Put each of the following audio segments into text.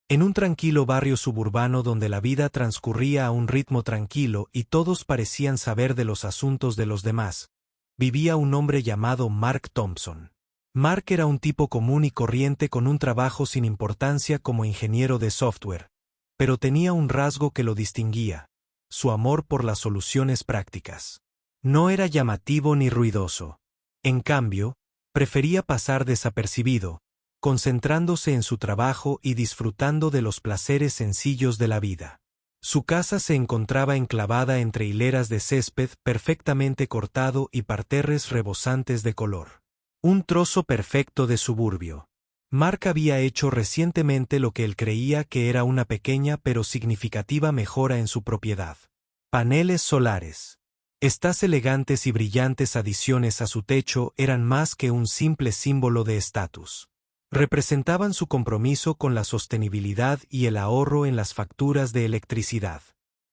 En un tranquilo barrio suburbano donde la vida transcurría a un ritmo tranquilo y todos parecían saber de los asuntos de los demás, vivía un hombre llamado Mark Thompson. Mark era un tipo común y corriente con un trabajo sin importancia como ingeniero de software, pero tenía un rasgo que lo distinguía: su amor por las soluciones prácticas. No era llamativo ni ruidoso. En cambio, prefería pasar desapercibido, concentrándose en su trabajo y disfrutando de los placeres sencillos de la vida. Su casa se encontraba enclavada entre hileras de césped perfectamente cortado y parterres rebosantes de color. Un trozo perfecto de suburbio. Mark había hecho recientemente lo que él creía que era una pequeña pero significativa mejora en su propiedad. Paneles solares. Estas elegantes y brillantes adiciones a su techo eran más que un simple símbolo de estatus. Representaban su compromiso con la sostenibilidad y el ahorro en las facturas de electricidad.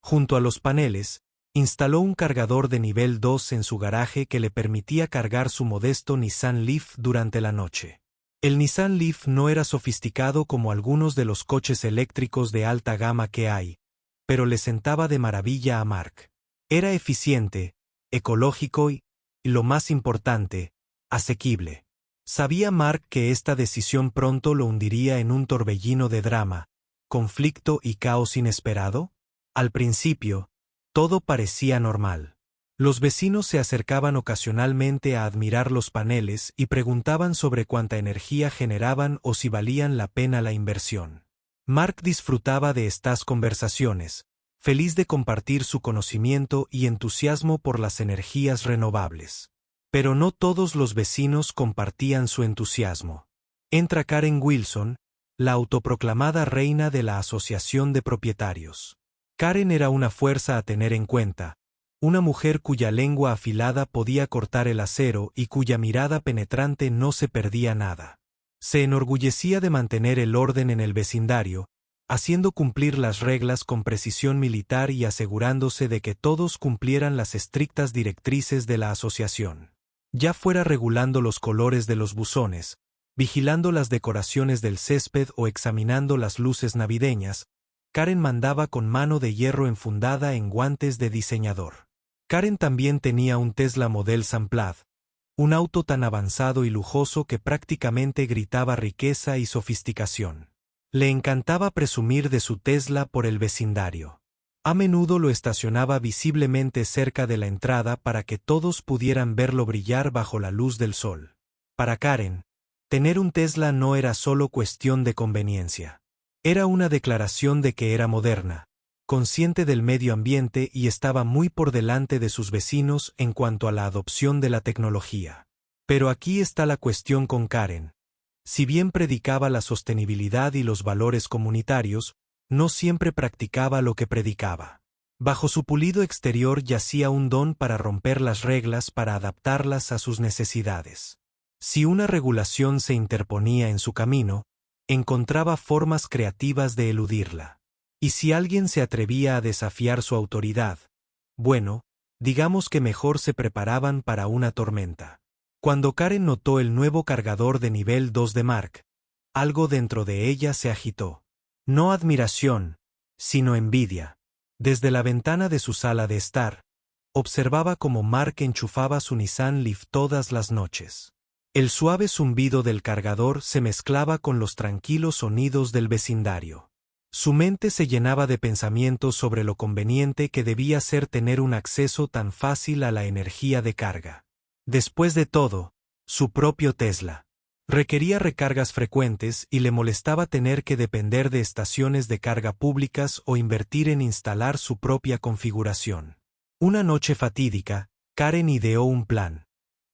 Junto a los paneles, instaló un cargador de nivel 2 en su garaje que le permitía cargar su modesto Nissan Leaf durante la noche. El Nissan Leaf no era sofisticado como algunos de los coches eléctricos de alta gama que hay, pero le sentaba de maravilla a Mark. Era eficiente, ecológico y, lo más importante, asequible. Sabía Mark que esta decisión pronto lo hundiría en un torbellino de drama, conflicto y caos inesperado. Al principio, todo parecía normal. Los vecinos se acercaban ocasionalmente a admirar los paneles y preguntaban sobre cuánta energía generaban o si valían la pena la inversión. Mark disfrutaba de estas conversaciones, feliz de compartir su conocimiento y entusiasmo por las energías renovables. Pero no todos los vecinos compartían su entusiasmo. Entra Karen Wilson, la autoproclamada reina de la Asociación de Propietarios. Karen era una fuerza a tener en cuenta, una mujer cuya lengua afilada podía cortar el acero y cuya mirada penetrante no se perdía nada. Se enorgullecía de mantener el orden en el vecindario, haciendo cumplir las reglas con precisión militar y asegurándose de que todos cumplieran las estrictas directrices de la asociación. Ya fuera regulando los colores de los buzones, vigilando las decoraciones del césped o examinando las luces navideñas, Karen mandaba con mano de hierro enfundada en guantes de diseñador. Karen también tenía un Tesla Model Samplad, un auto tan avanzado y lujoso que prácticamente gritaba riqueza y sofisticación. Le encantaba presumir de su Tesla por el vecindario. A menudo lo estacionaba visiblemente cerca de la entrada para que todos pudieran verlo brillar bajo la luz del sol. Para Karen, tener un Tesla no era solo cuestión de conveniencia. Era una declaración de que era moderna, consciente del medio ambiente y estaba muy por delante de sus vecinos en cuanto a la adopción de la tecnología. Pero aquí está la cuestión con Karen. Si bien predicaba la sostenibilidad y los valores comunitarios, no siempre practicaba lo que predicaba. Bajo su pulido exterior yacía un don para romper las reglas para adaptarlas a sus necesidades. Si una regulación se interponía en su camino, encontraba formas creativas de eludirla. Y si alguien se atrevía a desafiar su autoridad, bueno, digamos que mejor se preparaban para una tormenta. Cuando Karen notó el nuevo cargador de nivel 2 de Mark, algo dentro de ella se agitó. No admiración, sino envidia. Desde la ventana de su sala de estar, observaba cómo Mark enchufaba su Nissan Leaf todas las noches. El suave zumbido del cargador se mezclaba con los tranquilos sonidos del vecindario. Su mente se llenaba de pensamientos sobre lo conveniente que debía ser tener un acceso tan fácil a la energía de carga. Después de todo, su propio Tesla requería recargas frecuentes y le molestaba tener que depender de estaciones de carga públicas o invertir en instalar su propia configuración. Una noche fatídica, Karen ideó un plan.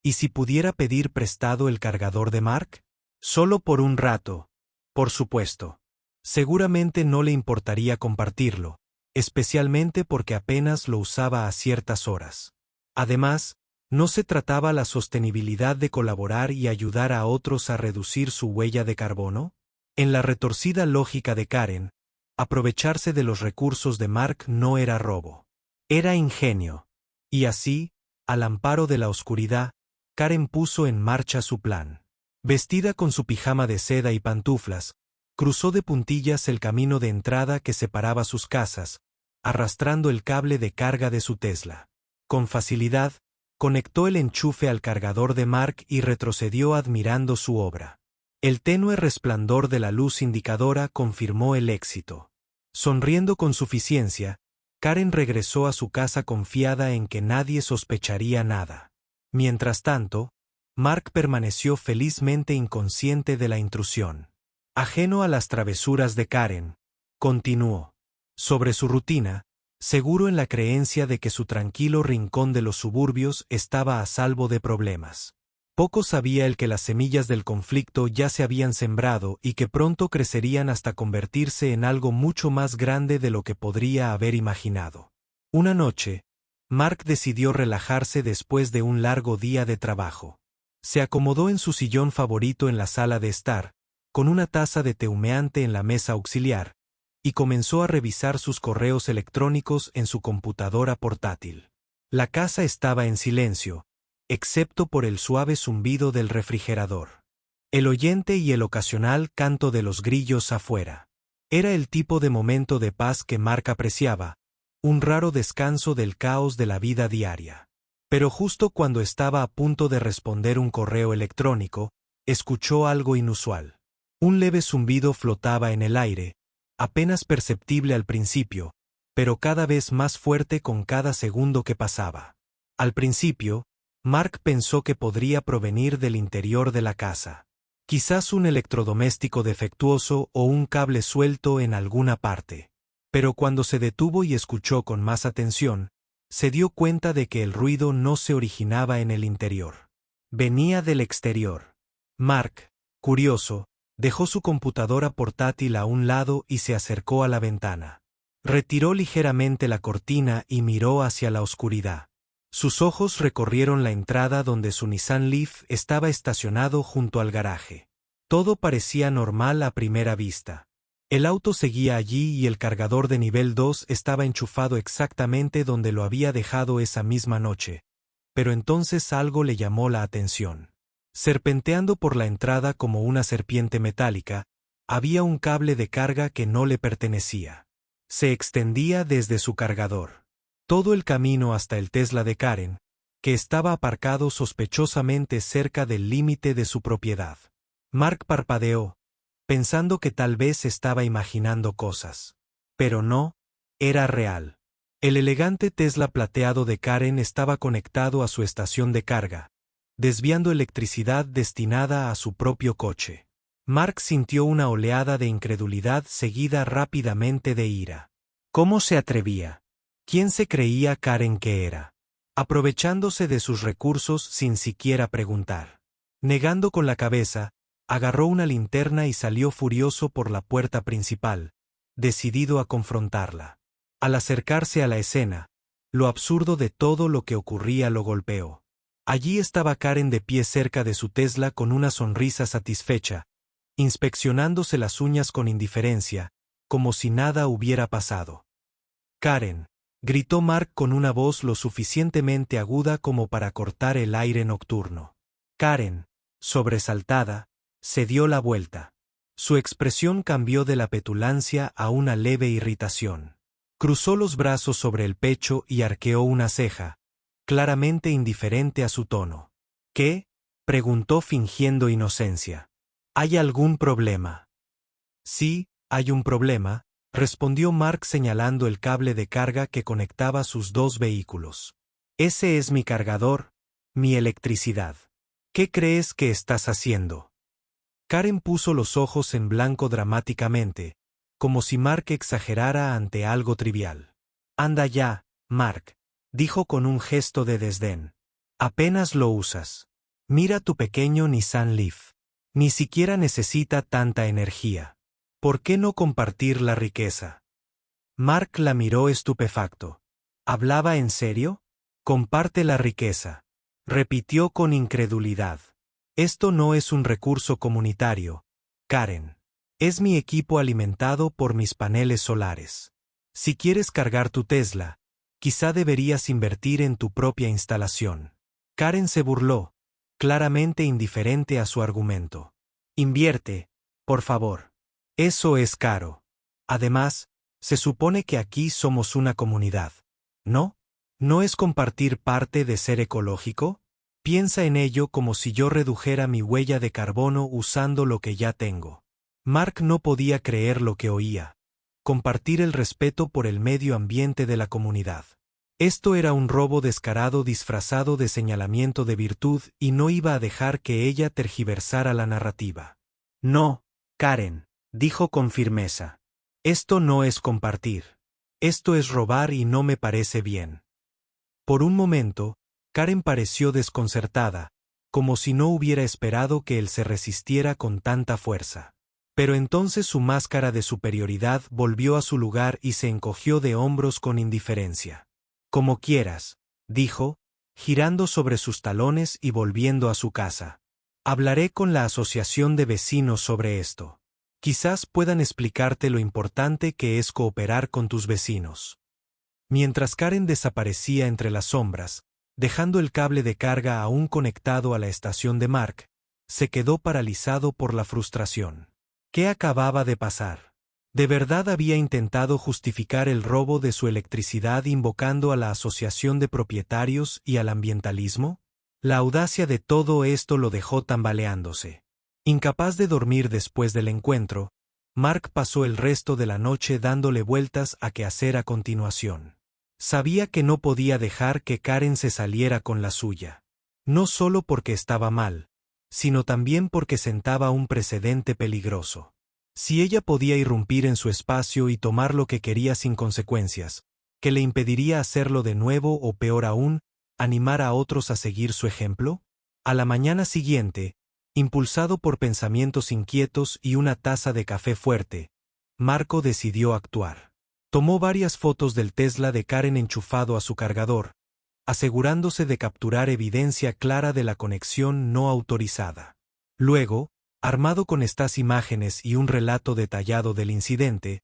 ¿Y si pudiera pedir prestado el cargador de Mark? Solo por un rato, por supuesto. Seguramente no le importaría compartirlo, especialmente porque apenas lo usaba a ciertas horas. Además, no se trataba la sostenibilidad de colaborar y ayudar a otros a reducir su huella de carbono. En la retorcida lógica de Karen, aprovecharse de los recursos de Mark no era robo. Era ingenio. Y así, al amparo de la oscuridad, Karen puso en marcha su plan. Vestida con su pijama de seda y pantuflas, Cruzó de puntillas el camino de entrada que separaba sus casas, arrastrando el cable de carga de su Tesla. Con facilidad, conectó el enchufe al cargador de Mark y retrocedió admirando su obra. El tenue resplandor de la luz indicadora confirmó el éxito. Sonriendo con suficiencia, Karen regresó a su casa confiada en que nadie sospecharía nada. Mientras tanto, Mark permaneció felizmente inconsciente de la intrusión. Ajeno a las travesuras de Karen, continuó sobre su rutina, seguro en la creencia de que su tranquilo rincón de los suburbios estaba a salvo de problemas. Poco sabía él que las semillas del conflicto ya se habían sembrado y que pronto crecerían hasta convertirse en algo mucho más grande de lo que podría haber imaginado. Una noche, Mark decidió relajarse después de un largo día de trabajo. Se acomodó en su sillón favorito en la sala de estar, con una taza de té humeante en la mesa auxiliar, y comenzó a revisar sus correos electrónicos en su computadora portátil. La casa estaba en silencio, excepto por el suave zumbido del refrigerador, el oyente y el ocasional canto de los grillos afuera. Era el tipo de momento de paz que Mark apreciaba, un raro descanso del caos de la vida diaria. Pero justo cuando estaba a punto de responder un correo electrónico, escuchó algo inusual. Un leve zumbido flotaba en el aire, apenas perceptible al principio, pero cada vez más fuerte con cada segundo que pasaba. Al principio, Mark pensó que podría provenir del interior de la casa. Quizás un electrodoméstico defectuoso o un cable suelto en alguna parte. Pero cuando se detuvo y escuchó con más atención, se dio cuenta de que el ruido no se originaba en el interior. Venía del exterior. Mark, curioso, dejó su computadora portátil a un lado y se acercó a la ventana. Retiró ligeramente la cortina y miró hacia la oscuridad. Sus ojos recorrieron la entrada donde su Nissan Leaf estaba estacionado junto al garaje. Todo parecía normal a primera vista. El auto seguía allí y el cargador de nivel 2 estaba enchufado exactamente donde lo había dejado esa misma noche. Pero entonces algo le llamó la atención. Serpenteando por la entrada como una serpiente metálica, había un cable de carga que no le pertenecía. Se extendía desde su cargador. Todo el camino hasta el Tesla de Karen, que estaba aparcado sospechosamente cerca del límite de su propiedad. Mark parpadeó, pensando que tal vez estaba imaginando cosas. Pero no, era real. El elegante Tesla plateado de Karen estaba conectado a su estación de carga, desviando electricidad destinada a su propio coche. Mark sintió una oleada de incredulidad seguida rápidamente de ira. ¿Cómo se atrevía? ¿Quién se creía Karen que era? Aprovechándose de sus recursos sin siquiera preguntar. Negando con la cabeza, agarró una linterna y salió furioso por la puerta principal, decidido a confrontarla. Al acercarse a la escena, lo absurdo de todo lo que ocurría lo golpeó. Allí estaba Karen de pie cerca de su Tesla con una sonrisa satisfecha, inspeccionándose las uñas con indiferencia, como si nada hubiera pasado. «Karen», gritó Mark con una voz lo suficientemente aguda como para cortar el aire nocturno. Karen, sobresaltada, se dio la vuelta. Su expresión cambió de la petulancia a una leve irritación. Cruzó los brazos sobre el pecho y arqueó una ceja, claramente indiferente a su tono. «¿Qué?», preguntó fingiendo inocencia. «¿Hay algún problema?» «Sí, hay un problema», respondió Mark señalando el cable de carga que conectaba sus dos vehículos. «Ese es mi cargador, mi electricidad. ¿Qué crees que estás haciendo?» Karen puso los ojos en blanco dramáticamente, como si Mark exagerara ante algo trivial. «Anda ya, Mark», dijo con un gesto de desdén. «Apenas lo usas. Mira tu pequeño Nissan Leaf. Ni siquiera necesita tanta energía. ¿Por qué no compartir la riqueza?» Mark la miró estupefacto. ¿Hablaba en serio? «Comparte la riqueza», repitió con incredulidad. «Esto no es un recurso comunitario, Karen. Es mi equipo alimentado por mis paneles solares. Si quieres cargar tu Tesla, quizá deberías invertir en tu propia instalación». Karen se burló, claramente indiferente a su argumento. «Invierte, por favor. Eso es caro. Además, se supone que aquí somos una comunidad, ¿no? ¿No es compartir parte de ser ecológico? Piensa en ello como si yo redujera mi huella de carbono usando lo que ya tengo. Mark no podía creer lo que oía. Compartir el respeto por el medio ambiente de la comunidad. Esto era un robo descarado disfrazado de señalamiento de virtud y no iba a dejar que ella tergiversara la narrativa. No, Karen, dijo con firmeza. Esto no es compartir. Esto es robar y no me parece bien. Por un momento, Karen pareció desconcertada, como si no hubiera esperado que él se resistiera con tanta fuerza. Pero entonces su máscara de superioridad volvió a su lugar y se encogió de hombros con indiferencia. Como quieras, dijo, girando sobre sus talones y volviendo a su casa. Hablaré con la asociación de vecinos sobre esto. Quizás puedan explicarte lo importante que es cooperar con tus vecinos. Mientras Karen desaparecía entre las sombras, dejando el cable de carga aún conectado a la estación de Mark, se quedó paralizado por la frustración. ¿Qué acababa de pasar? ¿De verdad había intentado justificar el robo de su electricidad invocando a la asociación de propietarios y al ambientalismo? La audacia de todo esto lo dejó tambaleándose. Incapaz de dormir después del encuentro, Mark pasó el resto de la noche dándole vueltas a qué hacer a continuación. Sabía que no podía dejar que Karen se saliera con la suya. No solo porque estaba mal, sino también porque sentaba un precedente peligroso. Si ella podía irrumpir en su espacio y tomar lo que quería sin consecuencias, ¿qué le impediría hacerlo de nuevo o peor aún, animar a otros a seguir su ejemplo? A la mañana siguiente, impulsado por pensamientos inquietos y una taza de café fuerte, Marco decidió actuar. Tomó varias fotos del Tesla de Karen enchufado a su cargador, asegurándose de capturar evidencia clara de la conexión no autorizada. Luego, armado con estas imágenes y un relato detallado del incidente,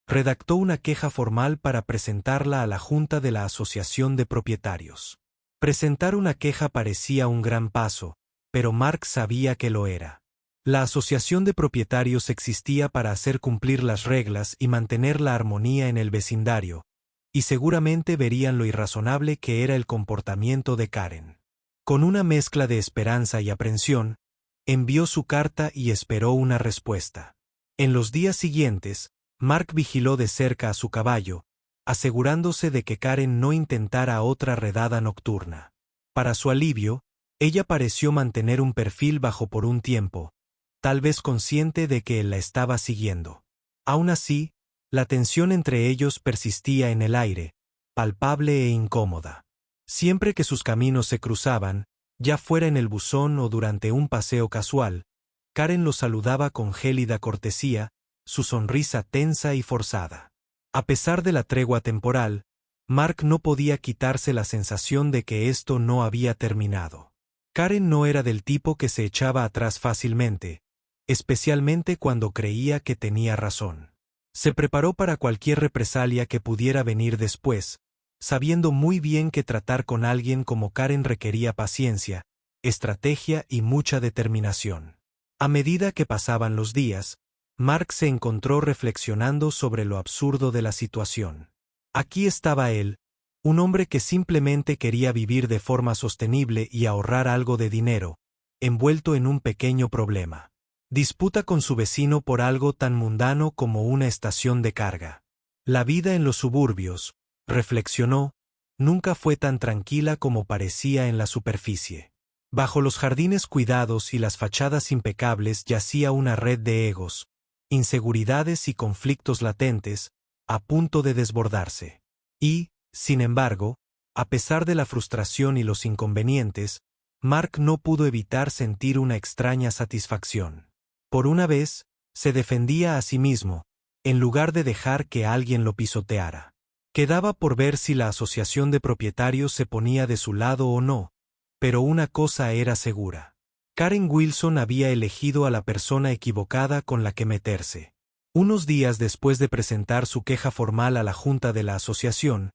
redactó una queja formal para presentarla a la Junta de la Asociación de Propietarios. Presentar una queja parecía un gran paso, pero Mark sabía que lo era. La Asociación de Propietarios existía para hacer cumplir las reglas y mantener la armonía en el vecindario, y seguramente verían lo irrazonable que era el comportamiento de Karen. Con una mezcla de esperanza y aprensión, envió su carta y esperó una respuesta. En los días siguientes, Mark vigiló de cerca a su caballo, asegurándose de que Karen no intentara otra redada nocturna. Para su alivio, ella pareció mantener un perfil bajo por un tiempo, tal vez consciente de que él la estaba siguiendo. Aún así, la tensión entre ellos persistía en el aire, palpable e incómoda. Siempre que sus caminos se cruzaban, ya fuera en el buzón o durante un paseo casual, Karen lo saludaba con gélida cortesía, su sonrisa tensa y forzada. A pesar de la tregua temporal, Mark no podía quitarse la sensación de que esto no había terminado. Karen no era del tipo que se echaba atrás fácilmente, especialmente cuando creía que tenía razón. Se preparó para cualquier represalia que pudiera venir después, sabiendo muy bien que tratar con alguien como Karen requería paciencia, estrategia y mucha determinación. A medida que pasaban los días, Mark se encontró reflexionando sobre lo absurdo de la situación. Aquí estaba él, un hombre que simplemente quería vivir de forma sostenible y ahorrar algo de dinero, envuelto en un pequeño problema. Disputa con su vecino por algo tan mundano como una estación de carga. La vida en los suburbios, reflexionó, nunca fue tan tranquila como parecía en la superficie. Bajo los jardines cuidados y las fachadas impecables yacía una red de egos, inseguridades y conflictos latentes, a punto de desbordarse. Y, sin embargo, a pesar de la frustración y los inconvenientes, Mark no pudo evitar sentir una extraña satisfacción. Por una vez, se defendía a sí mismo, en lugar de dejar que alguien lo pisoteara. Quedaba por ver si la asociación de propietarios se ponía de su lado o no, pero una cosa era segura. Karen Wilson había elegido a la persona equivocada con la que meterse. Unos días después de presentar su queja formal a la junta de la asociación,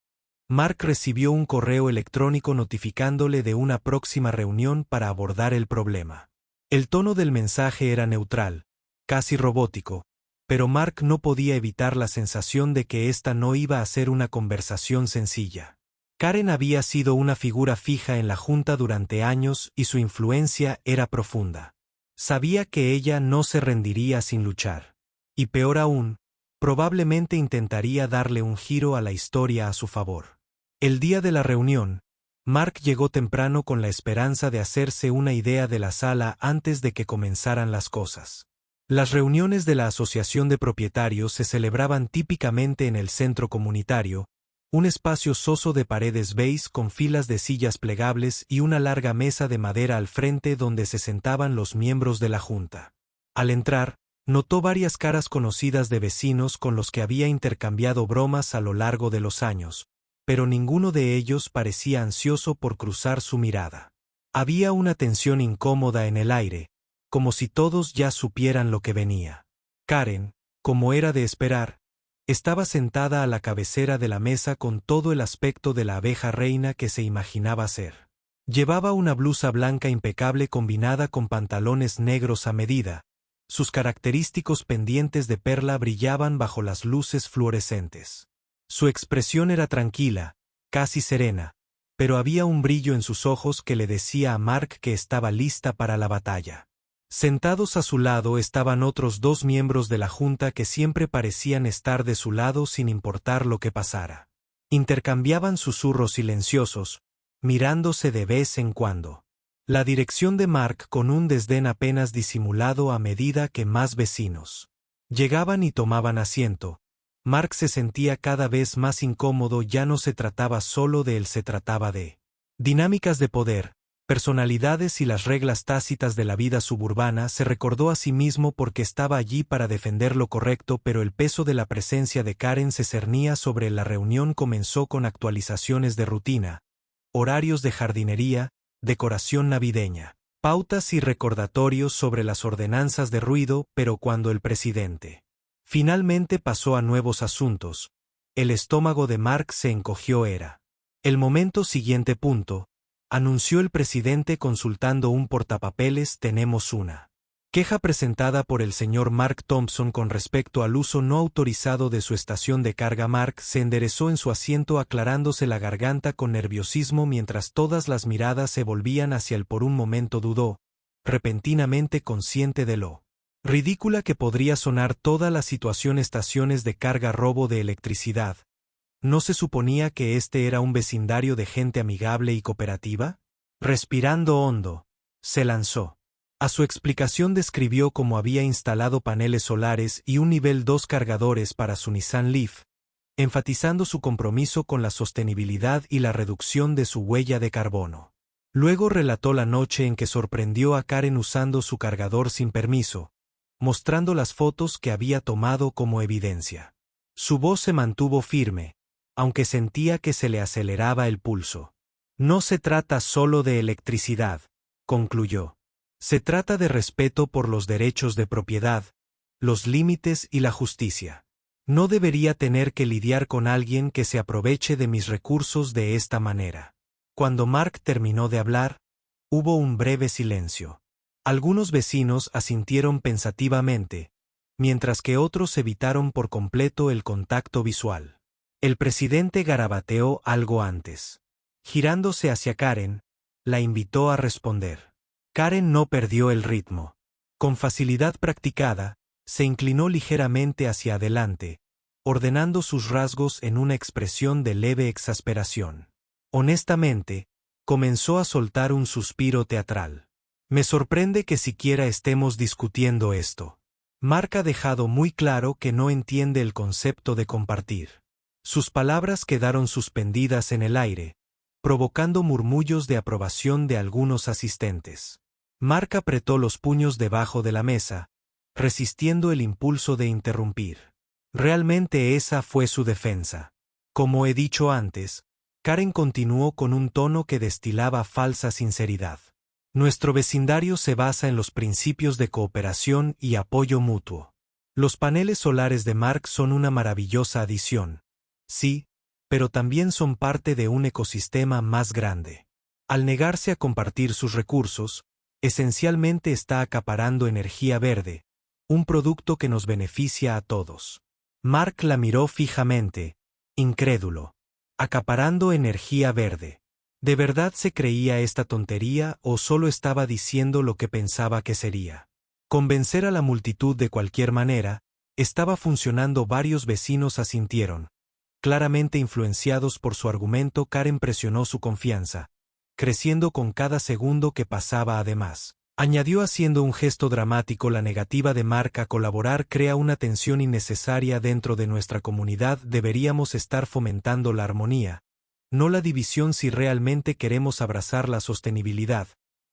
Mark recibió un correo electrónico notificándole de una próxima reunión para abordar el problema. El tono del mensaje era neutral, casi robótico, pero Mark no podía evitar la sensación de que esta no iba a ser una conversación sencilla. Karen había sido una figura fija en la junta durante años y su influencia era profunda. Sabía que ella no se rendiría sin luchar. Y peor aún, probablemente intentaría darle un giro a la historia a su favor. El día de la reunión, Mark llegó temprano con la esperanza de hacerse una idea de la sala antes de que comenzaran las cosas. Las reuniones de la Asociación de Propietarios se celebraban típicamente en el centro comunitario, un espacio soso de paredes beige con filas de sillas plegables y una larga mesa de madera al frente donde se sentaban los miembros de la junta. Al entrar, notó varias caras conocidas de vecinos con los que había intercambiado bromas a lo largo de los años, pero ninguno de ellos parecía ansioso por cruzar su mirada. Había una tensión incómoda en el aire, como si todos ya supieran lo que venía. Karen, como era de esperar, estaba sentada a la cabecera de la mesa con todo el aspecto de la abeja reina que se imaginaba ser. Llevaba una blusa blanca impecable combinada con pantalones negros a medida. Sus característicos pendientes de perla brillaban bajo las luces fluorescentes. Su expresión era tranquila, casi serena, pero había un brillo en sus ojos que le decía a Mark que estaba lista para la batalla. Sentados a su lado estaban otros dos miembros de la junta que siempre parecían estar de su lado sin importar lo que pasara. Intercambiaban susurros silenciosos, mirándose de vez en cuando. La dirección de Mark con un desdén apenas disimulado a medida que más vecinos llegaban y tomaban asiento. Mark se sentía cada vez más incómodo. Ya no se trataba solo de él, se trataba de dinámicas de poder, personalidades y las reglas tácitas de la vida suburbana. Se recordó a sí mismo porque estaba allí para defender lo correcto, pero el peso de la presencia de Karen se cernía sobre él. La reunión comenzó con actualizaciones de rutina, horarios de jardinería, decoración navideña, pautas y recordatorios sobre las ordenanzas de ruido, pero cuando el presidente finalmente pasó a nuevos asuntos, el estómago de Mark se encogió. Era el momento siguiente. Anunció el presidente consultando un portapapeles. Tenemos una queja presentada por el señor Mark Thompson con respecto al uso no autorizado de su estación de carga. Mark se enderezó en su asiento aclarándose la garganta con nerviosismo mientras todas las miradas se volvían hacia él. Por un momento dudó, repentinamente consciente de lo ridícula que podría sonar toda la situación. Estaciones de carga, robo de electricidad. ¿No se suponía que este era un vecindario de gente amigable y cooperativa? Respirando hondo, se lanzó. A su explicación describió cómo había instalado paneles solares y un nivel 2 cargadores para su Nissan Leaf, enfatizando su compromiso con la sostenibilidad y la reducción de su huella de carbono. Luego relató la noche en que sorprendió a Karen usando su cargador sin permiso, mostrando las fotos que había tomado como evidencia. Su voz se mantuvo firme, aunque sentía que se le aceleraba el pulso. No se trata solo de electricidad, concluyó. Se trata de respeto por los derechos de propiedad, los límites y la justicia. No debería tener que lidiar con alguien que se aproveche de mis recursos de esta manera. Cuando Mark terminó de hablar, hubo un breve silencio. Algunos vecinos asintieron pensativamente, mientras que otros evitaron por completo el contacto visual. El presidente garabateó algo antes. Girándose hacia Karen, la invitó a responder. Karen no perdió el ritmo. Con facilidad practicada, se inclinó ligeramente hacia adelante, ordenando sus rasgos en una expresión de leve exasperación. Honestamente, comenzó a soltar un suspiro teatral. Me sorprende que siquiera estemos discutiendo esto. Mark ha dejado muy claro que no entiende el concepto de compartir. Sus palabras quedaron suspendidas en el aire, provocando murmullos de aprobación de algunos asistentes. Mark apretó los puños debajo de la mesa, resistiendo el impulso de interrumpir. Realmente esa fue su defensa. Como he dicho antes, Karen continuó con un tono que destilaba falsa sinceridad. Nuestro vecindario se basa en los principios de cooperación y apoyo mutuo. Los paneles solares de Mark son una maravillosa adición. Sí, pero también son parte de un ecosistema más grande. Al negarse a compartir sus recursos, esencialmente está acaparando energía verde, un producto que nos beneficia a todos. Mark la miró fijamente, incrédulo, acaparando energía verde. ¿De verdad se creía esta tontería o solo estaba diciendo lo que pensaba que sería? Convencer a la multitud de cualquier manera, estaba funcionando. Varios vecinos asintieron. Claramente influenciados por su argumento, Karen presionó su confianza, creciendo con cada segundo que pasaba. Además, añadió haciendo un gesto dramático, la negativa de Mark a colaborar crea una tensión innecesaria dentro de nuestra comunidad. Deberíamos estar fomentando la armonía, no la división. Si realmente queremos abrazar la sostenibilidad,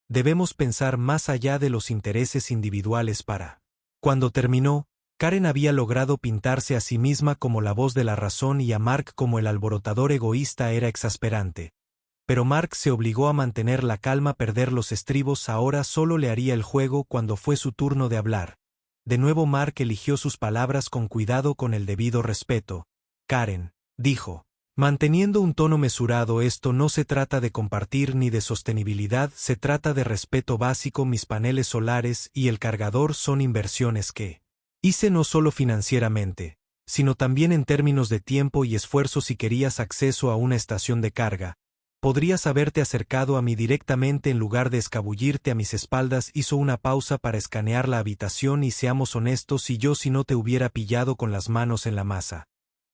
debemos pensar más allá de los intereses individuales. Cuando terminó, Karen había logrado pintarse a sí misma como la voz de la razón y a Mark como el alborotador egoísta. Era exasperante. Pero Mark se obligó a mantener la calma. Perder los estribos ahora solo le haría el juego. Cuando fue su turno de hablar, de nuevo Mark eligió sus palabras con cuidado, con el debido respeto. Karen, dijo, manteniendo un tono mesurado, esto no se trata de compartir ni de sostenibilidad, se trata de respeto básico. Mis paneles solares y el cargador son inversiones que hice no solo financieramente, sino también en términos de tiempo y esfuerzo. Si querías acceso a una estación de carga, podrías haberte acercado a mí directamente en lugar de escabullirte a mis espaldas. Hizo una pausa para escanear la habitación. Y seamos honestos, si no te hubiera pillado con las manos en la masa,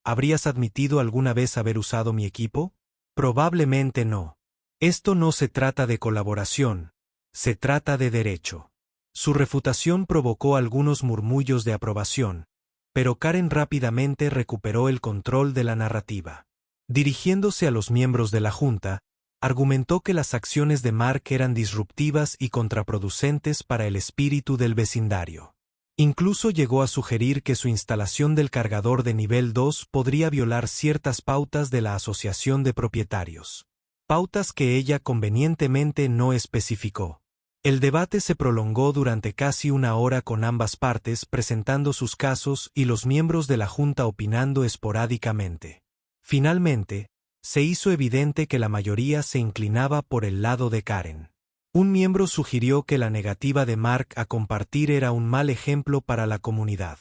¿habrías admitido alguna vez haber usado mi equipo? Probablemente no. Esto no se trata de colaboración, se trata de derecho. Su refutación provocó algunos murmullos de aprobación, pero Karen rápidamente recuperó el control de la narrativa. Dirigiéndose a los miembros de la Junta, argumentó que las acciones de Mark eran disruptivas y contraproducentes para el espíritu del vecindario. Incluso llegó a sugerir que su instalación del cargador de nivel 2 podría violar ciertas pautas de la Asociación de Propietarios. Pautas que ella convenientemente no especificó. El debate se prolongó durante casi una hora, con ambas partes presentando sus casos y los miembros de la Junta opinando esporádicamente. Finalmente, se hizo evidente que la mayoría se inclinaba por el lado de Karen. Un miembro sugirió que la negativa de Mark a compartir era un mal ejemplo para la comunidad.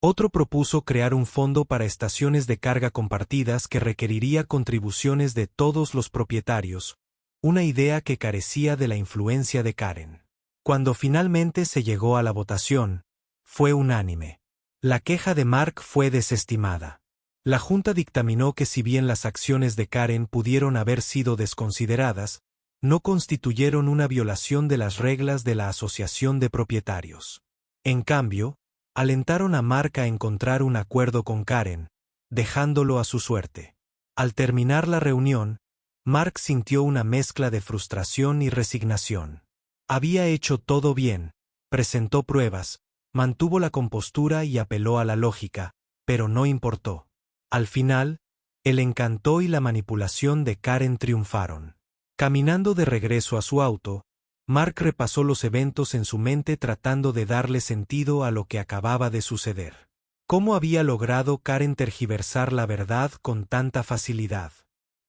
Otro propuso crear un fondo para estaciones de carga compartidas que requeriría contribuciones de todos los propietarios, una idea que carecía de la influencia de Karen. Cuando finalmente se llegó a la votación, fue unánime. La queja de Mark fue desestimada. La Junta dictaminó que si bien las acciones de Karen pudieron haber sido desconsideradas, no constituyeron una violación de las reglas de la Asociación de Propietarios. En cambio, alentaron a Mark a encontrar un acuerdo con Karen, dejándolo a su suerte. Al terminar la reunión, Mark sintió una mezcla de frustración y resignación. Había hecho todo bien, presentó pruebas, mantuvo la compostura y apeló a la lógica, pero no importó. Al final, el encanto y la manipulación de Karen triunfaron. Caminando de regreso a su auto, Mark repasó los eventos en su mente tratando de darle sentido a lo que acababa de suceder. ¿Cómo había logrado Karen tergiversar la verdad con tanta facilidad?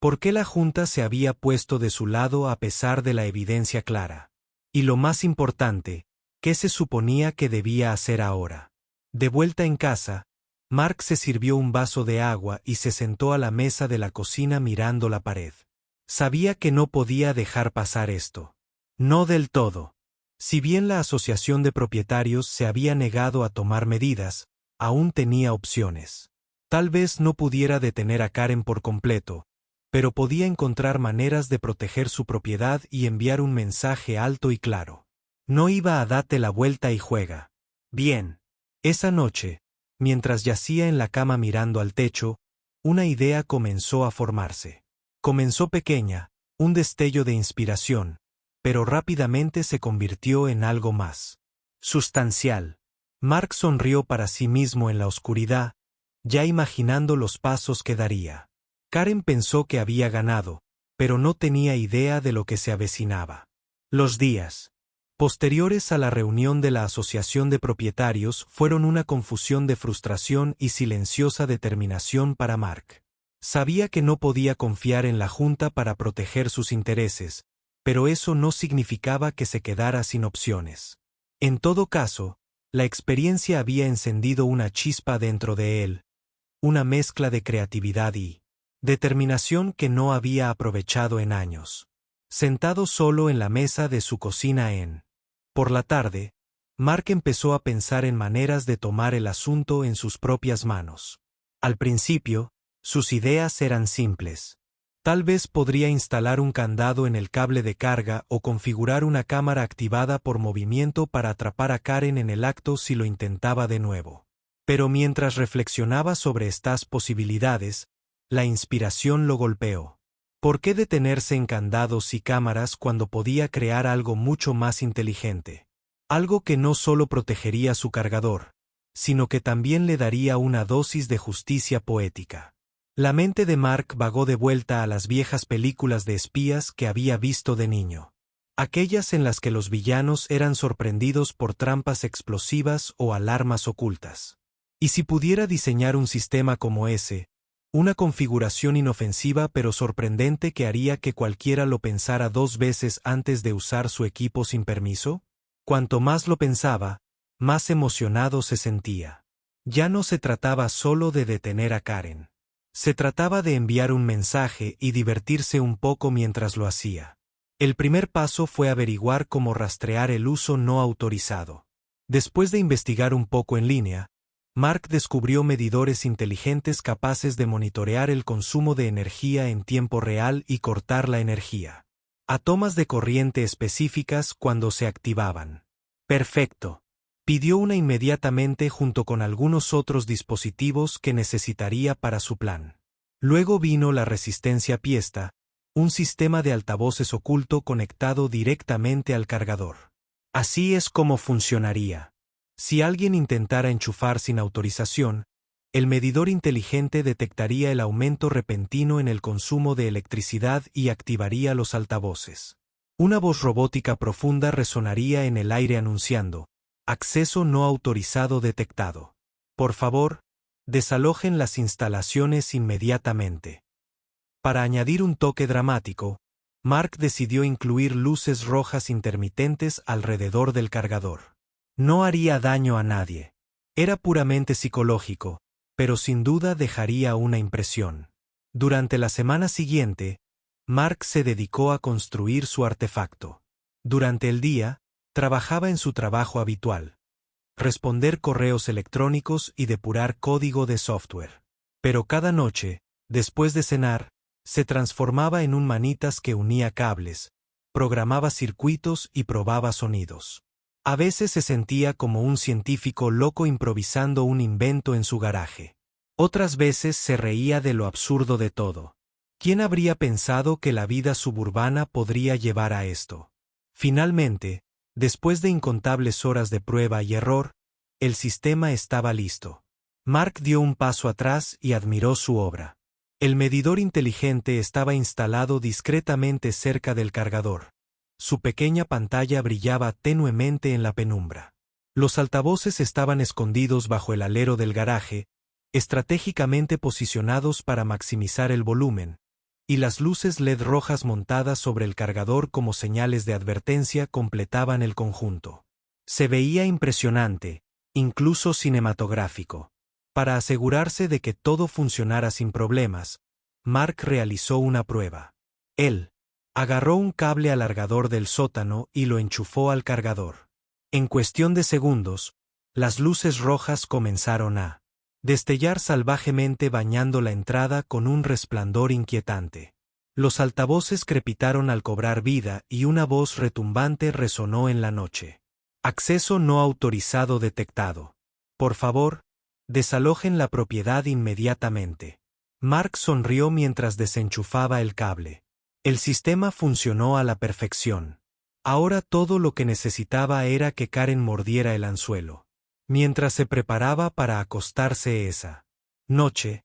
¿Por qué la Junta se había puesto de su lado a pesar de la evidencia clara? Y lo más importante, ¿qué se suponía que debía hacer ahora? De vuelta en casa, Mark se sirvió un vaso de agua y se sentó a la mesa de la cocina mirando la pared. Sabía que no podía dejar pasar esto. No del todo. Si bien la Asociación de Propietarios se había negado a tomar medidas, aún tenía opciones. Tal vez no pudiera detener a Karen por completo, pero podía encontrar maneras de proteger su propiedad y enviar un mensaje alto y claro. No iba a darte la vuelta y juega. Bien. Esa noche, mientras yacía en la cama mirando al techo, una idea comenzó a formarse. Comenzó pequeña, un destello de inspiración, pero rápidamente se convirtió en algo más sustancial. Mark sonrió para sí mismo en la oscuridad, ya imaginando los pasos que daría. Karen pensó que había ganado, pero no tenía idea de lo que se avecinaba. Los días posteriores a la reunión de la Asociación de Propietarios fueron una confusión de frustración y silenciosa determinación para Mark. Sabía que no podía confiar en la Junta para proteger sus intereses, pero eso no significaba que se quedara sin opciones. En todo caso, La experiencia había encendido una chispa dentro de él, una mezcla de creatividad y determinación que no había aprovechado en años. Sentado solo en la mesa de su cocina por la tarde, Mark empezó a pensar en maneras de tomar el asunto en sus propias manos. Al principio, sus ideas eran simples. Tal vez podría instalar un candado en el cable de carga o configurar una cámara activada por movimiento para atrapar a Karen en el acto si lo intentaba de nuevo. Pero mientras reflexionaba sobre estas posibilidades, la inspiración lo golpeó. ¿Por qué detenerse en candados y cámaras cuando podía crear algo mucho más inteligente? Algo que no solo protegería su cargador, sino que también le daría una dosis de justicia poética. La mente de Mark vagó de vuelta a las viejas películas de espías que había visto de niño. Aquellas en las que los villanos eran sorprendidos por trampas explosivas o alarmas ocultas. ¿Y si pudiera diseñar un sistema como ese? Una configuración inofensiva pero sorprendente que haría que cualquiera lo pensara 2 veces antes de usar su equipo sin permiso. Cuanto más lo pensaba, más emocionado se sentía. Ya no se trataba solo de detener a Karen. Se trataba de enviar un mensaje y divertirse un poco mientras lo hacía. El primer paso fue averiguar cómo rastrear el uso no autorizado. Después de investigar un poco en línea, Mark descubrió medidores inteligentes capaces de monitorear el consumo de energía en tiempo real y cortar la energía a tomas de corriente específicas cuando se activaban. Perfecto. Pidió una inmediatamente junto con algunos otros dispositivos que necesitaría para su plan. Luego vino la resistencia Piesta, un sistema de altavoces oculto conectado directamente al cargador. Así es como funcionaría. Si alguien intentara enchufar sin autorización, el medidor inteligente detectaría el aumento repentino en el consumo de electricidad y activaría los altavoces. Una voz robótica profunda resonaría en el aire anunciando: acceso no autorizado detectado. Por favor, desalojen las instalaciones inmediatamente. Para añadir un toque dramático, Mark decidió incluir luces rojas intermitentes alrededor del cargador. No haría daño a nadie. Era puramente psicológico, pero sin duda dejaría una impresión. Durante la semana siguiente, Mark se dedicó a construir su artefacto. Durante el día, trabajaba en su trabajo habitual: responder correos electrónicos y depurar código de software. Pero cada noche, después de cenar, se transformaba en un manitas que unía cables, programaba circuitos y probaba sonidos. A veces se sentía como un científico loco improvisando un invento en su garaje. Otras veces se reía de lo absurdo de todo. ¿Quién habría pensado que la vida suburbana podría llevar a esto? Finalmente, después de incontables horas de prueba y error, el sistema estaba listo. Mark dio un paso atrás y admiró su obra. El medidor inteligente estaba instalado discretamente cerca del cargador. Su pequeña pantalla brillaba tenuemente en la penumbra. Los altavoces estaban escondidos bajo el alero del garaje, estratégicamente posicionados para maximizar el volumen, y las luces LED rojas montadas sobre el cargador como señales de advertencia completaban el conjunto. Se veía impresionante, incluso cinematográfico. Para asegurarse de que todo funcionara sin problemas, Mark realizó una prueba. Él agarró un cable alargador del sótano y lo enchufó al cargador. En cuestión de segundos, las luces rojas comenzaron a destellar salvajemente bañando la entrada con un resplandor inquietante. Los altavoces crepitaron al cobrar vida y una voz retumbante resonó en la noche. Acceso no autorizado detectado. Por favor, desalojen la propiedad inmediatamente. Mark sonrió mientras desenchufaba el cable. El sistema funcionó a la perfección. Ahora todo lo que necesitaba era que Karen mordiera el anzuelo. Mientras se preparaba para acostarse esa noche,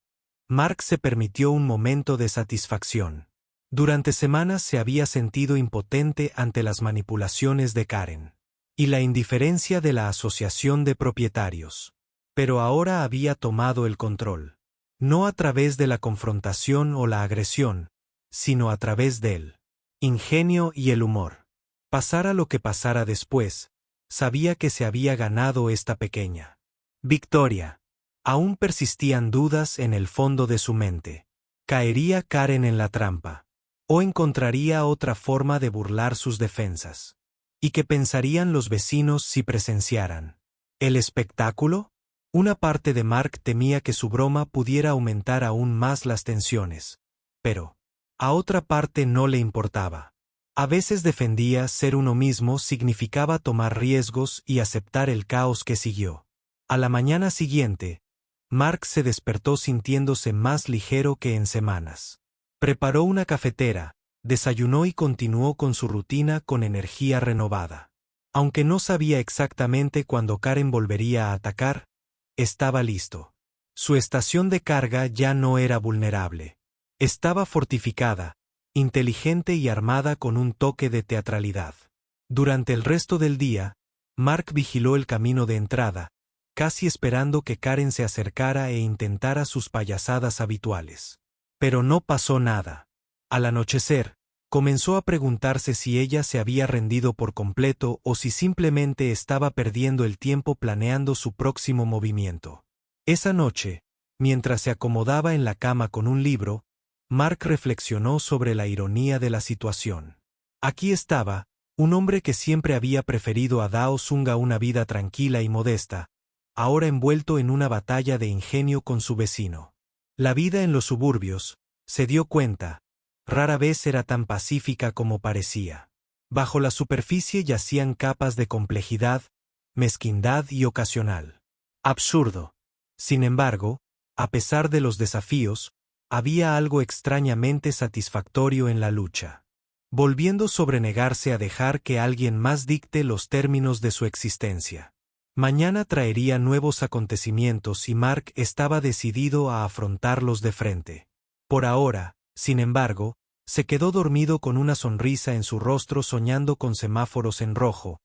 Mark se permitió un momento de satisfacción. Durante semanas se había sentido impotente ante las manipulaciones de Karen y la indiferencia de la asociación de propietarios. Pero ahora había tomado el control. No a través de la confrontación o la agresión, sino a través del ingenio y el humor. Pasara lo que pasara después, sabía que se había ganado esta pequeña victoria. Aún persistían dudas en el fondo de su mente. ¿Caería Karen en la trampa? ¿O encontraría otra forma de burlar sus defensas? ¿Y qué pensarían los vecinos si presenciaran el espectáculo? Una parte de Mark temía que su broma pudiera aumentar aún más las tensiones. Pero a otra parte no le importaba. A veces defendía ser uno mismo significaba tomar riesgos y aceptar el caos que siguió. A la mañana siguiente, Mark se despertó sintiéndose más ligero que en semanas. Preparó una cafetera, desayunó y continuó con su rutina con energía renovada. Aunque no sabía exactamente cuándo Karen volvería a atacar, estaba listo. Su estación de carga ya no era vulnerable. Estaba fortificada, inteligente y armada con un toque de teatralidad. Durante el resto del día, Mark vigiló el camino de entrada, casi esperando que Karen se acercara e intentara sus payasadas habituales. Pero no pasó nada. Al anochecer, comenzó a preguntarse si ella se había rendido por completo o si simplemente estaba perdiendo el tiempo planeando su próximo movimiento. Esa noche, mientras se acomodaba en la cama con un libro, Mark reflexionó sobre la ironía de la situación. Aquí estaba, un hombre que siempre había preferido a Dao Zunga una vida tranquila y modesta, ahora envuelto en una batalla de ingenio con su vecino. La vida en los suburbios, se dio cuenta, rara vez era tan pacífica como parecía. Bajo la superficie yacían capas de complejidad, mezquindad y ocasional absurdo. Sin embargo, a pesar de los desafíos, había algo extrañamente satisfactorio en la lucha. Volviendo sobre negarse a dejar que alguien más dicte los términos de su existencia. Mañana traería nuevos acontecimientos y Mark estaba decidido a afrontarlos de frente. Por ahora, sin embargo, se quedó dormido con una sonrisa en su rostro soñando con semáforos en rojo,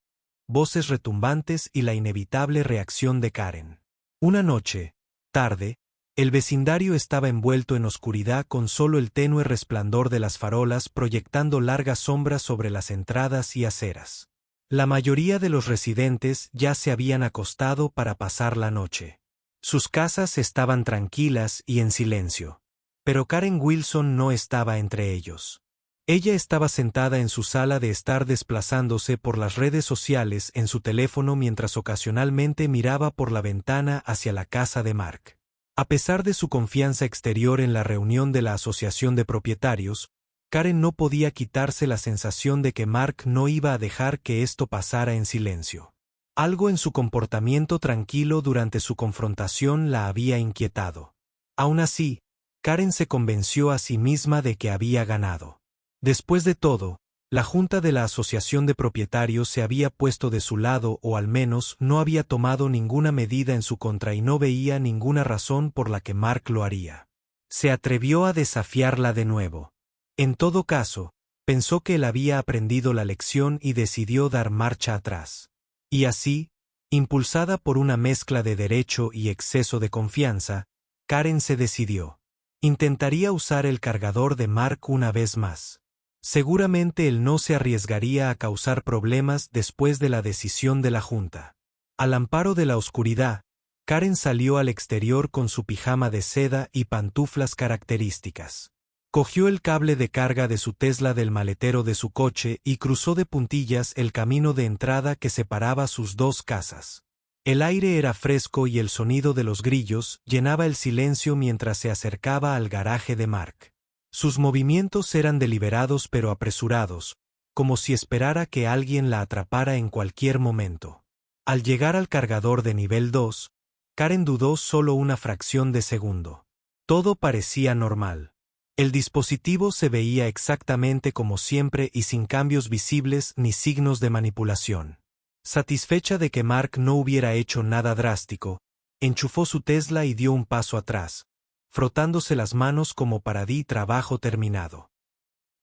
voces retumbantes y la inevitable reacción de Karen. Una noche, tarde, el vecindario estaba envuelto en oscuridad con solo el tenue resplandor de las farolas proyectando largas sombras sobre las entradas y aceras. La mayoría de los residentes ya se habían acostado para pasar la noche. Sus casas estaban tranquilas y en silencio. Pero Karen Wilson no estaba entre ellos. Ella estaba sentada en su sala de estar desplazándose por las redes sociales en su teléfono mientras ocasionalmente miraba por la ventana hacia la casa de Mark. A pesar de su confianza exterior en la reunión de la asociación de propietarios, Karen no podía quitarse la sensación de que Mark no iba a dejar que esto pasara en silencio. Algo en su comportamiento tranquilo durante su confrontación la había inquietado. Aún así, Karen se convenció a sí misma de que había ganado. Después de todo, la junta de la asociación de propietarios se había puesto de su lado o al menos no había tomado ninguna medida en su contra y no veía ninguna razón por la que Mark lo haría. Se atrevió a desafiarla de nuevo. En todo caso, pensó que él había aprendido la lección y decidió dar marcha atrás. Y así, impulsada por una mezcla de derecho y exceso de confianza, Karen se decidió. Intentaría usar el cargador de Mark una vez más. Seguramente él no se arriesgaría a causar problemas después de la decisión de la junta. Al amparo de la oscuridad, Karen salió al exterior con su pijama de seda y pantuflas características. Cogió el cable de carga de su Tesla del maletero de su coche y cruzó de puntillas el camino de entrada que separaba sus dos casas. El aire era fresco y el sonido de los grillos llenaba el silencio mientras se acercaba al garaje de Mark. Sus movimientos eran deliberados pero apresurados, como si esperara que alguien la atrapara en cualquier momento. Al llegar al cargador de nivel 2, Karen dudó solo una fracción de segundo. Todo parecía normal. El dispositivo se veía exactamente como siempre y sin cambios visibles ni signos de manipulación. Satisfecha de que Mark no hubiera hecho nada drástico, enchufó su Tesla y dio un paso atrás, frotándose las manos como para di trabajo terminado.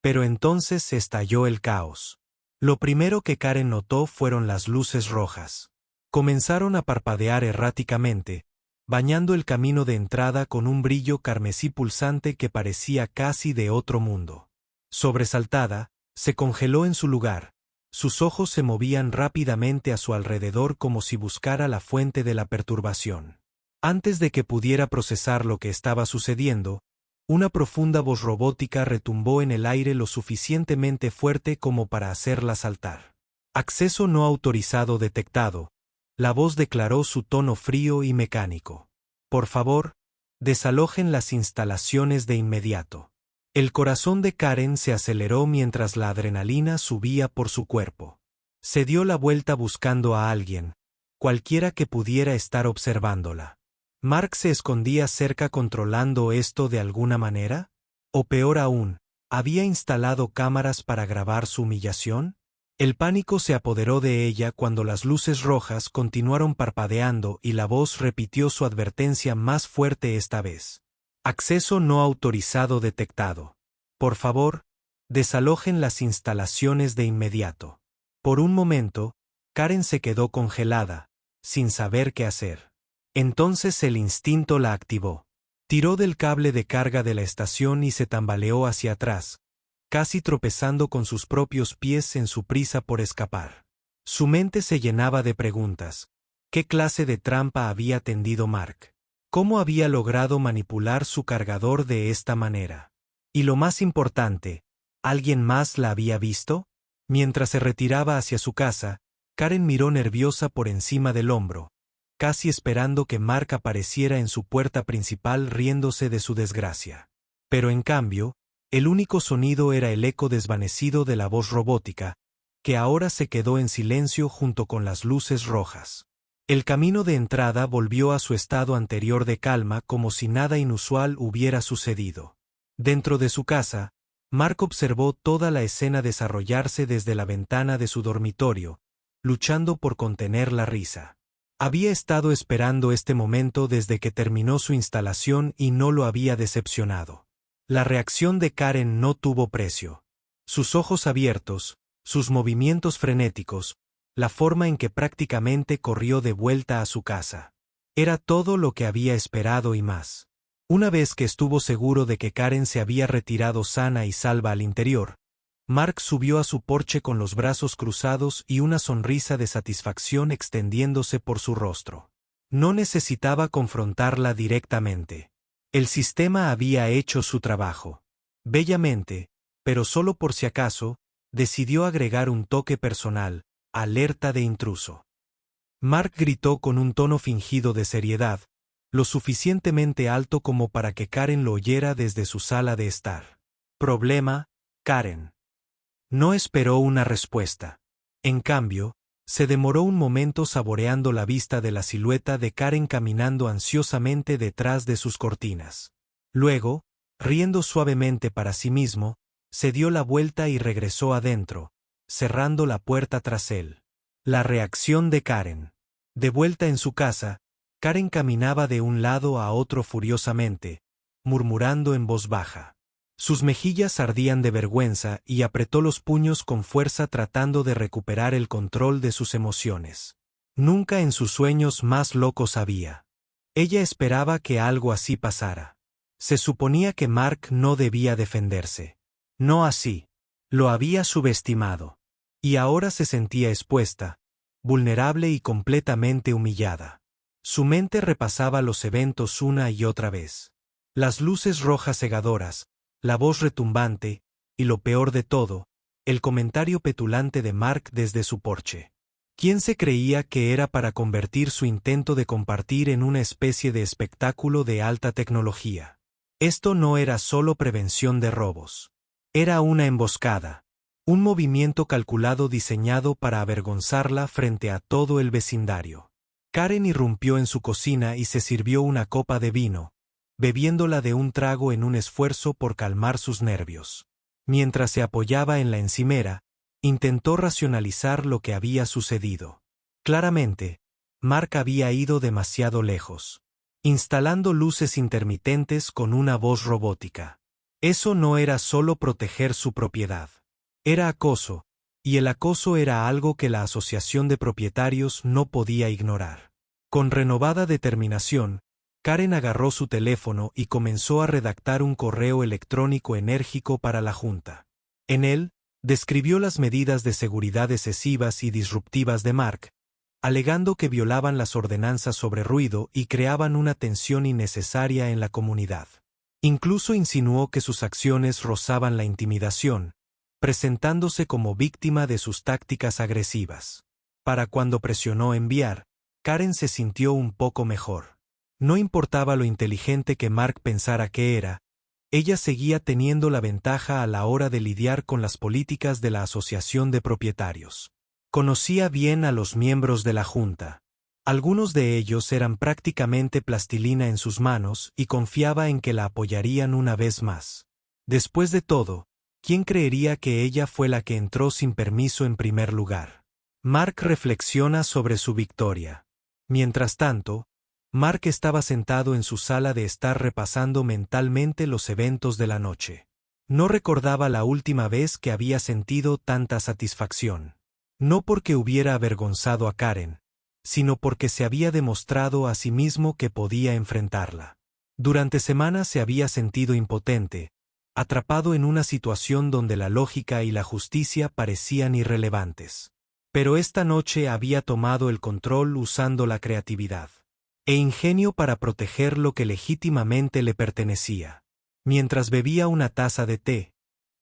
Pero entonces estalló el caos. Lo primero que Karen notó fueron las luces rojas. Comenzaron a parpadear erráticamente, bañando el camino de entrada con un brillo carmesí pulsante que parecía casi de otro mundo. Sobresaltada, se congeló en su lugar, Sus ojos se movían rápidamente a su alrededor como si buscara la fuente de la perturbación. Antes de que pudiera procesar lo que estaba sucediendo, una profunda voz robótica retumbó en el aire lo suficientemente fuerte como para hacerla saltar. Acceso no autorizado detectado. La voz declaró su tono frío y mecánico. Por favor, desalojen las instalaciones de inmediato. El corazón de Karen se aceleró mientras la adrenalina subía por su cuerpo. Se dio la vuelta buscando a alguien, cualquiera que pudiera estar observándola. ¿Mark se escondía cerca controlando esto de alguna manera? O peor aún, ¿había instalado cámaras para grabar su humillación? El pánico se apoderó de ella cuando las luces rojas continuaron parpadeando y la voz repitió su advertencia más fuerte esta vez. Acceso no autorizado detectado. Por favor, desalojen las instalaciones de inmediato. Por un momento, Karen se quedó congelada, sin saber qué hacer. Entonces el instinto la activó. Tiró del cable de carga de la estación y se tambaleó hacia atrás, casi tropezando con sus propios pies en su prisa por escapar. Su mente se llenaba de preguntas. ¿Qué clase de trampa había tendido Mark? ¿Cómo había logrado manipular su cargador de esta manera? Y lo más importante, ¿alguien más la había visto? Mientras se retiraba hacia su casa, Karen miró nerviosa por encima del hombro, casi esperando que Mark apareciera en su puerta principal riéndose de su desgracia. Pero en cambio, el único sonido era el eco desvanecido de la voz robótica, que ahora se quedó en silencio junto con las luces rojas. El camino de entrada volvió a su estado anterior de calma como si nada inusual hubiera sucedido. Dentro de su casa, Mark observó toda la escena desarrollarse desde la ventana de su dormitorio, luchando por contener la risa. Había estado esperando este momento desde que terminó su instalación y no lo había decepcionado. La reacción de Karen no tuvo precio. Sus ojos abiertos, sus movimientos frenéticos, la forma en que prácticamente corrió de vuelta a su casa. Era todo lo que había esperado y más. Una vez que estuvo seguro de que Karen se había retirado sana y salva al interior, Mark subió a su porche con los brazos cruzados y una sonrisa de satisfacción extendiéndose por su rostro. No necesitaba confrontarla directamente. El sistema había hecho su trabajo. Bellamente, pero solo por si acaso, decidió agregar un toque personal, alerta de intruso. Mark gritó con un tono fingido de seriedad, lo suficientemente alto como para que Karen lo oyera desde su sala de estar. Problema, Karen. No esperó una respuesta. En cambio, se demoró un momento saboreando la vista de la silueta de Karen caminando ansiosamente detrás de sus cortinas. Luego, riendo suavemente para sí mismo, se dio la vuelta y regresó adentro, cerrando la puerta tras él. La reacción de Karen. De vuelta en su casa, Karen caminaba de un lado a otro furiosamente, murmurando en voz baja. Sus mejillas ardían de vergüenza y apretó los puños con fuerza tratando de recuperar el control de sus emociones. Nunca en sus sueños más locos había. Ella esperaba que algo así pasara. Se suponía que Mark no debía defenderse. No así. Lo había subestimado. Y ahora se sentía expuesta, vulnerable y completamente humillada. Su mente repasaba los eventos una y otra vez. Las luces rojas cegadoras, la voz retumbante, y lo peor de todo, el comentario petulante de Mark desde su porche. ¿Quién se creía que era para convertir su intento de compartir en una especie de espectáculo de alta tecnología? Esto no era solo prevención de robos. Era una emboscada, un movimiento calculado diseñado para avergonzarla frente a todo el vecindario. Karen irrumpió en su cocina y se sirvió una copa de vino, bebiéndola de un trago en un esfuerzo por calmar sus nervios. Mientras se apoyaba en la encimera, intentó racionalizar lo que había sucedido. Claramente, Mark había ido demasiado lejos, instalando luces intermitentes con una voz robótica. Eso no era solo proteger su propiedad. Era acoso, y el acoso era algo que la asociación de propietarios no podía ignorar. Con renovada determinación, Karen agarró su teléfono y comenzó a redactar un correo electrónico enérgico para la junta. En él, Describió las medidas de seguridad excesivas y disruptivas de Mark, alegando que violaban las ordenanzas sobre ruido y creaban una tensión innecesaria en la comunidad. Incluso insinuó que sus acciones rozaban la intimidación, presentándose como víctima de sus tácticas agresivas. Para cuando presionó enviar, Karen se sintió un poco mejor. No importaba lo inteligente que Mark pensara que era, ella seguía teniendo la ventaja a la hora de lidiar con las políticas de la Asociación de Propietarios. Conocía bien a los miembros de la Junta. Algunos de ellos eran prácticamente plastilina en sus manos y confiaba en que la apoyarían una vez más. Después de todo, ¿quién creería que ella fue la que entró sin permiso en primer lugar? Mark reflexiona sobre su victoria. Mientras tanto, Mark estaba sentado en su sala de estar repasando mentalmente los eventos de la noche. No recordaba la última vez que había sentido tanta satisfacción. No porque hubiera avergonzado a Karen, sino porque se había demostrado a sí mismo que podía enfrentarla. Durante semanas se había sentido impotente, atrapado en una situación donde la lógica y la justicia parecían irrelevantes. Pero esta noche había tomado el control usando la creatividad e ingenio para proteger lo que legítimamente le pertenecía. Mientras bebía una taza de té,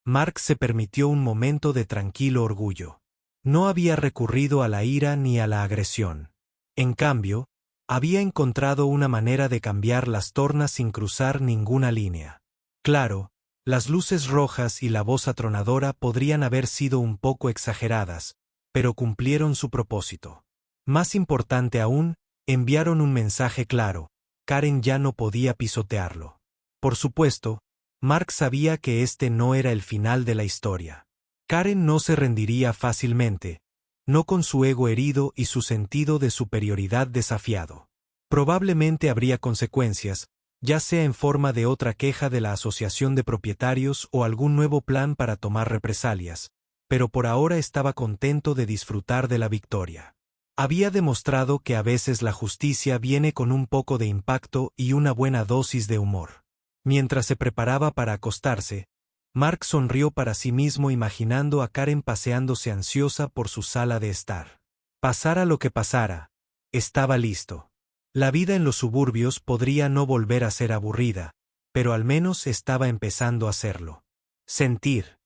Mark se permitió un momento de tranquilo orgullo. No había recurrido a la ira ni a la agresión. En cambio, había encontrado una manera de cambiar las tornas sin cruzar ninguna línea. Claro, las luces rojas y la voz atronadora podrían haber sido un poco exageradas, pero cumplieron su propósito. Más importante aún, enviaron un mensaje claro: Karen ya no podía pisotearlo. Por supuesto, Mark sabía que este no era el final de la historia. Karen no se rendiría fácilmente, no con su ego herido y su sentido de superioridad desafiado. Probablemente habría consecuencias, ya sea en forma de otra queja de la Asociación de Propietarios o algún nuevo plan para tomar represalias, pero por ahora estaba contento de disfrutar de la victoria. Había demostrado que a veces la justicia viene con un poco de impacto y una buena dosis de humor. Mientras se preparaba para acostarse, Mark sonrió para sí mismo imaginando a Karen paseándose ansiosa por su sala de estar. Pasara lo que pasara, estaba listo. La vida en los suburbios podría no volver a ser aburrida, pero al menos estaba empezando a serlo. Sentir.